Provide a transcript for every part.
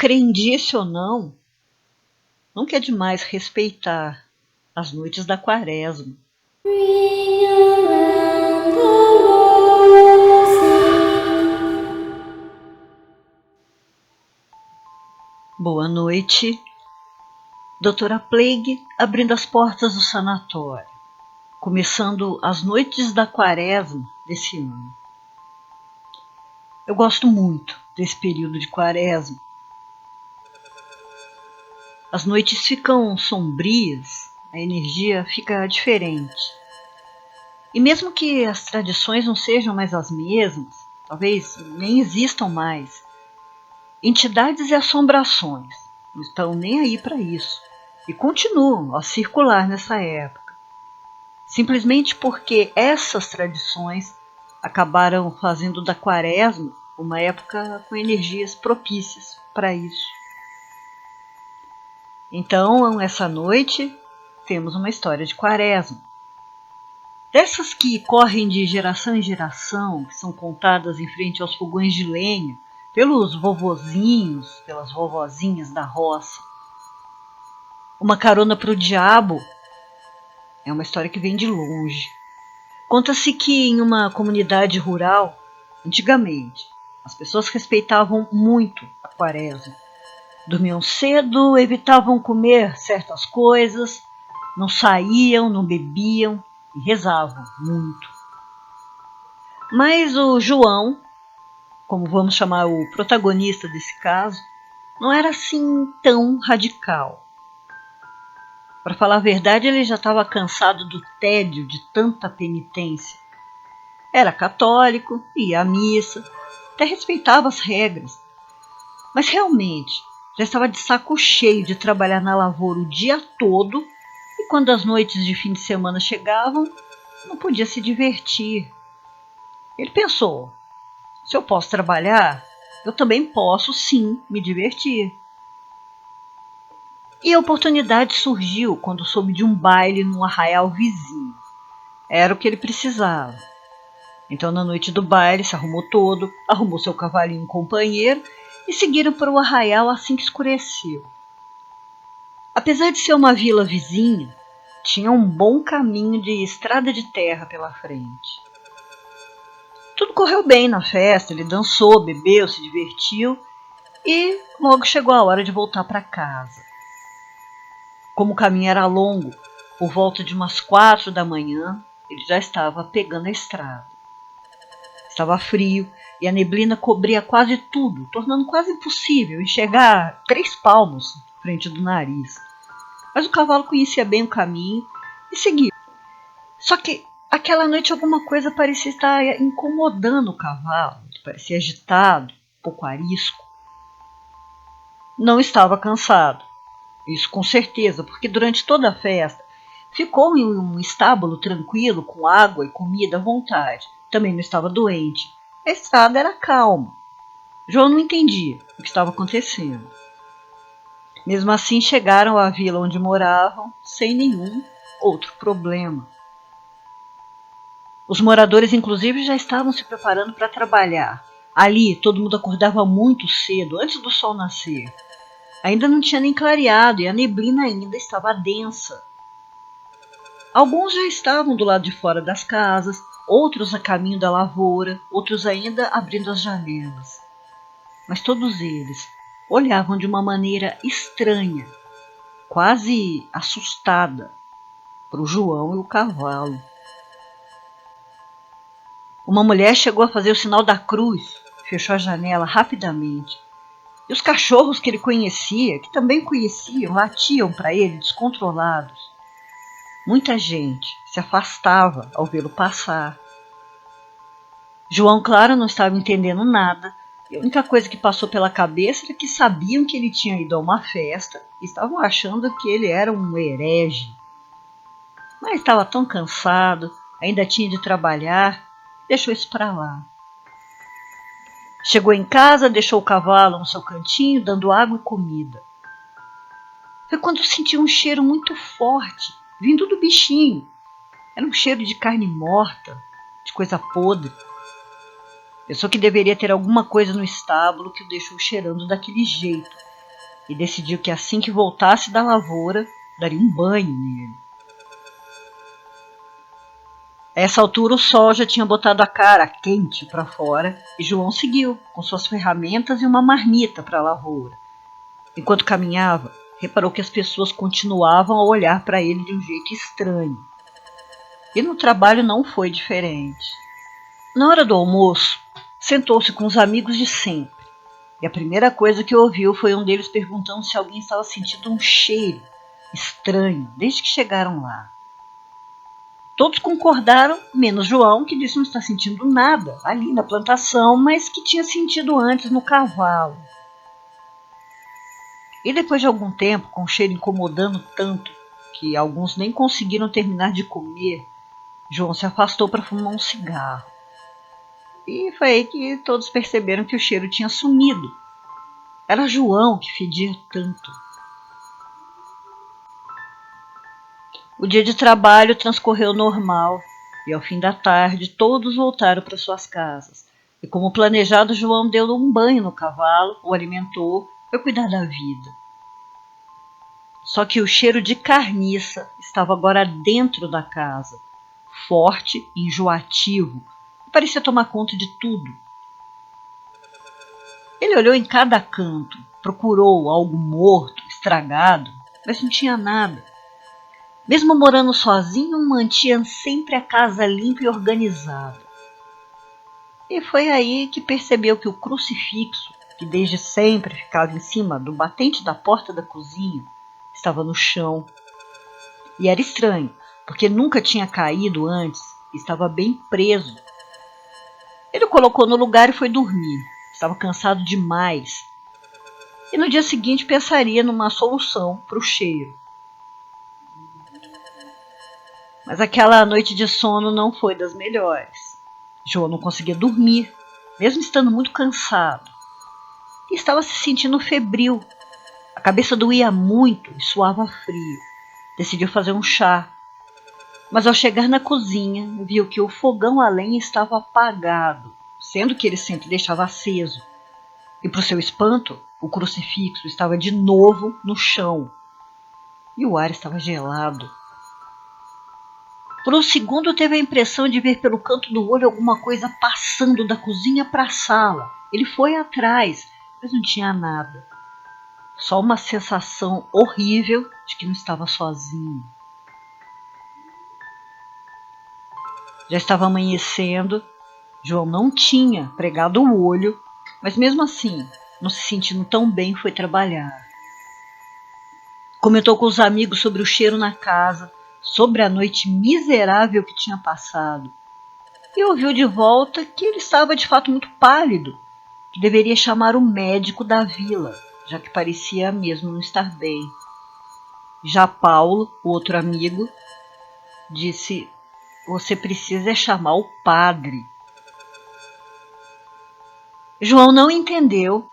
crendice ou não, nunca é demais respeitar as noites da Quaresma. Boa noite, Doutora Plague abrindo as portas do sanatório, começando as noites da Quaresma desse ano. Eu gosto muito desse período de Quaresma. As noites ficam sombrias, a energia fica diferente. E mesmo que as tradições não sejam mais as mesmas, talvez nem existam mais, entidades e assombrações não estão nem aí para isso e continuam a circular nessa época, simplesmente porque essas tradições acabaram fazendo da Quaresma uma época com energias propícias para isso. Então, essa noite, temos uma história de Quaresma. Dessas que correm de geração em geração, que são contadas em frente aos fogões de lenha, pelos vovozinhos, pelas vovozinhas da roça. Uma carona para o diabo é uma história que vem de longe. Conta-se que em uma comunidade rural, antigamente, as pessoas respeitavam muito a Quaresma. Dormiam cedo, evitavam comer certas coisas, não saíam, não bebiam e rezavam muito. Mas o João, como vamos chamar o protagonista desse caso, não era assim tão radical. Para falar a verdade, ele já estava cansado do tédio de tanta penitência. Era católico, ia à missa, até respeitava as regras, mas realmente já estava de saco cheio de trabalhar na lavoura o dia todo e quando as noites de fim de semana chegavam, não podia se divertir. Ele pensou, se eu posso trabalhar, eu também posso sim me divertir. E a oportunidade surgiu quando soube de um baile num arraial vizinho. Era o que ele precisava. Então, na noite do baile, se arrumou todo, arrumou seu cavalinho companheiro e seguiram para o arraial assim que escureceu. Apesar de ser uma vila vizinha, tinha um bom caminho de estrada de terra pela frente. Tudo correu bem na festa, ele dançou, bebeu, se divertiu e logo chegou a hora de voltar para casa. Como o caminho era longo, por volta de umas 4 da manhã, ele já estava pegando a estrada. Estava frio e a neblina cobria quase tudo, tornando quase impossível enxergar 3 palmos frente do nariz. Mas o cavalo conhecia bem o caminho e seguiu. Só que aquela noite alguma coisa parecia estar incomodando o cavalo. Ele parecia agitado, um pouco arisco. Não estava cansado. Isso com certeza, porque durante toda a festa ficou em um estábulo tranquilo, com água e comida à vontade. Também não estava doente. A estrada era calma. João não entendia o que estava acontecendo. Mesmo assim, chegaram à vila onde moravam sem nenhum outro problema. Os moradores, inclusive, já estavam se preparando para trabalhar. Ali, todo mundo acordava muito cedo, antes do sol nascer. Ainda não tinha nem clareado e a neblina ainda estava densa. Alguns já estavam do lado de fora das casas, outros a caminho da lavoura, outros ainda abrindo as janelas. Mas todos eles olhavam de uma maneira estranha, quase assustada, para o João e o cavalo. Uma mulher chegou a fazer o sinal da cruz, fechou a janela rapidamente. E os cachorros que ele conhecia, que também conheciam, latiam para ele descontrolados. Muita gente se afastava ao vê-lo passar. João, claro, não estava entendendo nada. E a única coisa que passou pela cabeça era que sabiam que ele tinha ido a uma festa e estavam achando que ele era um herege. Mas estava tão cansado, ainda tinha de trabalhar, deixou isso para lá. Chegou em casa, deixou o cavalo no seu cantinho, dando água e comida. Foi quando sentiu um cheiro muito forte, vindo do bichinho. Era um cheiro de carne morta, de coisa podre. Pensou que deveria ter alguma coisa no estábulo que o deixou cheirando daquele jeito. e decidiu que assim que voltasse da lavoura, daria um banho nele. A essa altura o sol já tinha botado a cara quente para fora e João seguiu com suas ferramentas e uma marmita para a lavoura. Enquanto caminhava, reparou que as pessoas continuavam a olhar para ele de um jeito estranho. E no trabalho não foi diferente. Na hora do almoço, sentou-se com os amigos de sempre. E a primeira coisa que ouviu foi um deles perguntando se alguém estava sentindo um cheiro estranho desde que chegaram lá. Todos concordaram, menos João, que disse não estar sentindo nada ali na plantação, mas que tinha sentido antes no cavalo. E depois de algum tempo, com o cheiro incomodando tanto que alguns nem conseguiram terminar de comer, João se afastou para fumar um cigarro. E foi aí que todos perceberam que o cheiro tinha sumido. Era João que fedia tanto. O dia de trabalho transcorreu normal e ao fim da tarde todos voltaram para suas casas. E como planejado, João deu um banho no cavalo, o alimentou, foi cuidar da vida. Só que o cheiro de carniça estava agora dentro da casa, forte e enjoativo, e parecia tomar conta de tudo. Ele olhou em cada canto, procurou algo morto, estragado, mas não tinha nada. Mesmo morando sozinho, mantinha sempre a casa limpa e organizada. E foi aí que percebeu que o crucifixo, que desde sempre ficava em cima do batente da porta da cozinha, estava no chão. E era estranho, porque nunca tinha caído antes e estava bem preso. Ele o colocou no lugar e foi dormir. Estava cansado demais. E no dia seguinte pensaria numa solução para o cheiro. Mas aquela noite de sono não foi das melhores. João não conseguia dormir, mesmo estando muito cansado. E estava se sentindo febril. A cabeça doía muito e suava frio. Decidiu fazer um chá. Mas ao chegar na cozinha, viu que o fogão a lenha estava apagado, sendo que ele sempre deixava aceso. E para o seu espanto, o crucifixo estava de novo no chão. E o ar estava gelado. Por um segundo teve a impressão de ver pelo canto do olho alguma coisa passando da cozinha para a sala. Ele foi atrás, mas não tinha nada. Só uma sensação horrível de que não estava sozinho. Já estava amanhecendo. João não tinha pregado o olho, mas mesmo assim, não se sentindo tão bem, foi trabalhar. Comentou com os amigos sobre o cheiro na casa, sobre a noite miserável que tinha passado. E ouviu de volta que ele estava de fato muito pálido, que deveria chamar o médico da vila, já que parecia mesmo não estar bem. Já Paulo, o outro amigo, disse: "Você precisa chamar o padre." João não entendeu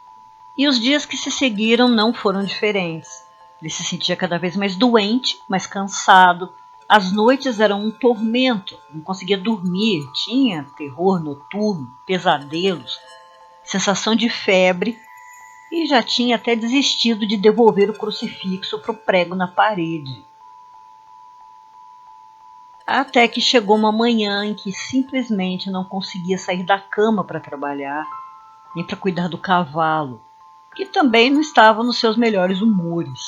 e os dias que se seguiram não foram diferentes. Ele se sentia cada vez mais doente, mais cansado. As noites eram um tormento, não conseguia dormir, tinha terror noturno, pesadelos, sensação de febre e já tinha até desistido de devolver o crucifixo para o prego na parede. Até que chegou uma manhã em que simplesmente não conseguia sair da cama para trabalhar, nem para cuidar do cavalo, que também não estava nos seus melhores humores.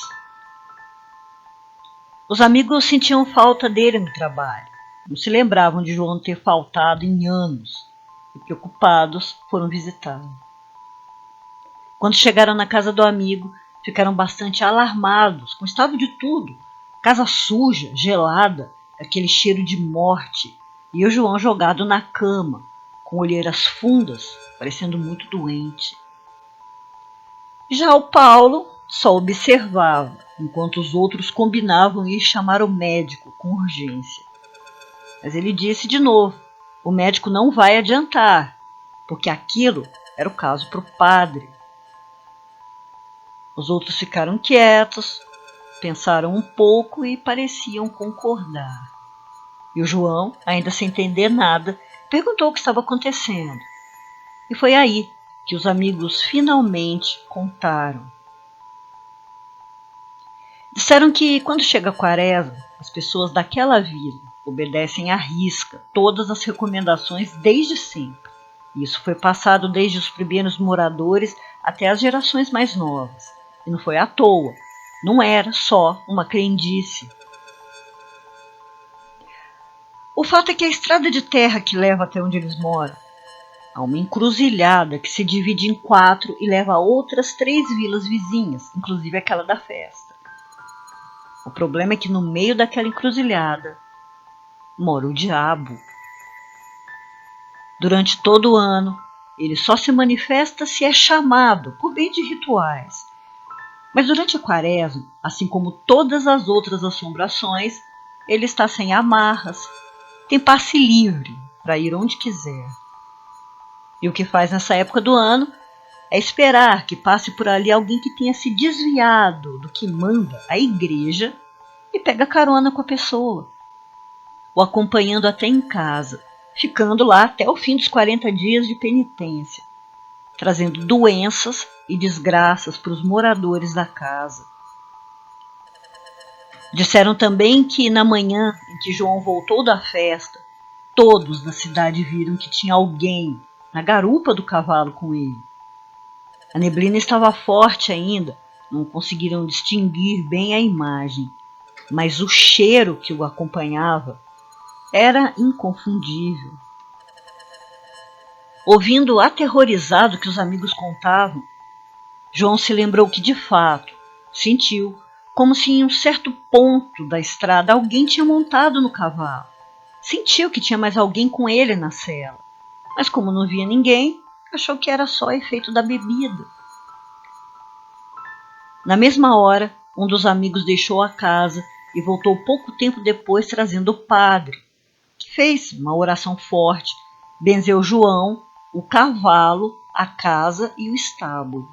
Os amigos sentiam falta dele no trabalho, não se lembravam de João ter faltado em anos, e preocupados foram visitá-lo. Quando chegaram na casa do amigo, ficaram bastante alarmados com o estado de tudo. Casa suja, gelada, aquele cheiro de morte, e o João jogado na cama, com olheiras fundas, parecendo muito doente. Já o Paulo só observava, enquanto os outros combinavam ir chamar o médico com urgência. Mas ele disse de novo: o médico não vai adiantar, porque aquilo era o caso para o padre. Os outros ficaram quietos, pensaram um pouco e pareciam concordar. E o João, ainda sem entender nada, perguntou o que estava acontecendo. E foi aí que os amigos finalmente contaram. Disseram que quando chega a quaresma, as pessoas daquela vila obedecem à risca todas as recomendações desde sempre. Isso foi passado desde os primeiros moradores até as gerações mais novas. E não foi à toa, não era só uma crendice. O fato é que a estrada de terra que leva até onde eles moram há uma encruzilhada que se divide em 4 e leva a outras 3 vilas vizinhas, inclusive aquela da festa. O problema é que no meio daquela encruzilhada mora o diabo. Durante todo o ano, ele só se manifesta se é chamado por meio de rituais. Mas durante a quaresma, assim como todas as outras assombrações, ele está sem amarras, tem passe livre para ir onde quiser. E o que faz nessa época do ano é esperar que passe por ali alguém que tenha se desviado do que manda a igreja e pega carona com a pessoa, o acompanhando até em casa, ficando lá até o fim dos 40 dias de penitência, trazendo doenças e desgraças para os moradores da casa. Disseram também que na manhã em que João voltou da festa, todos na cidade viram que tinha alguém na garupa do cavalo com ele. A neblina estava forte ainda, não conseguiram distinguir bem a imagem, mas o cheiro que o acompanhava era inconfundível. Ouvindo aterrorizado o que os amigos contavam, João se lembrou que, de fato, sentiu como se em um certo ponto da estrada alguém tinha montado no cavalo. Sentiu que tinha mais alguém com ele na cela, mas como não via ninguém, achou que era só efeito da bebida. Na mesma hora, um dos amigos deixou a casa e voltou pouco tempo depois trazendo o padre, que fez uma oração forte, benzeu João, o cavalo, a casa e o estábulo.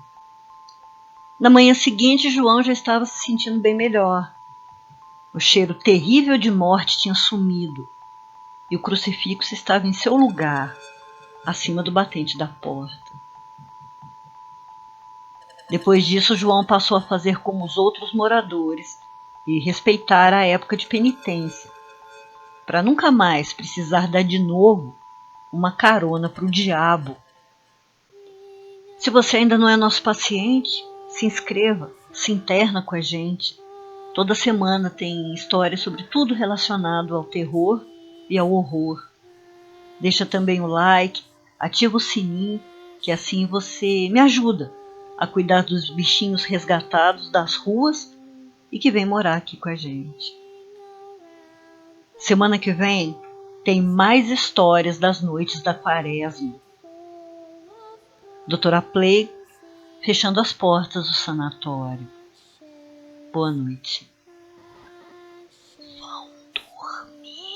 Na manhã seguinte, João já estava se sentindo bem melhor. O cheiro terrível de morte tinha sumido e o crucifixo estava em seu lugar, acima do batente da porta. Depois disso, João passou a fazer como os outros moradores e respeitar a época de penitência, para nunca mais precisar dar de novo uma carona para o diabo. Se você ainda não é nosso paciente, se inscreva, se interna com a gente. Toda semana tem histórias sobre tudo relacionado ao terror e ao horror. Deixa também o like, ativa o sininho, que assim você me ajuda a cuidar dos bichinhos resgatados das ruas e que vem morar aqui com a gente. Semana que vem tem mais histórias das noites da quaresma. Doutora Play fechando as portas do sanatório. Boa noite. Vão dormir.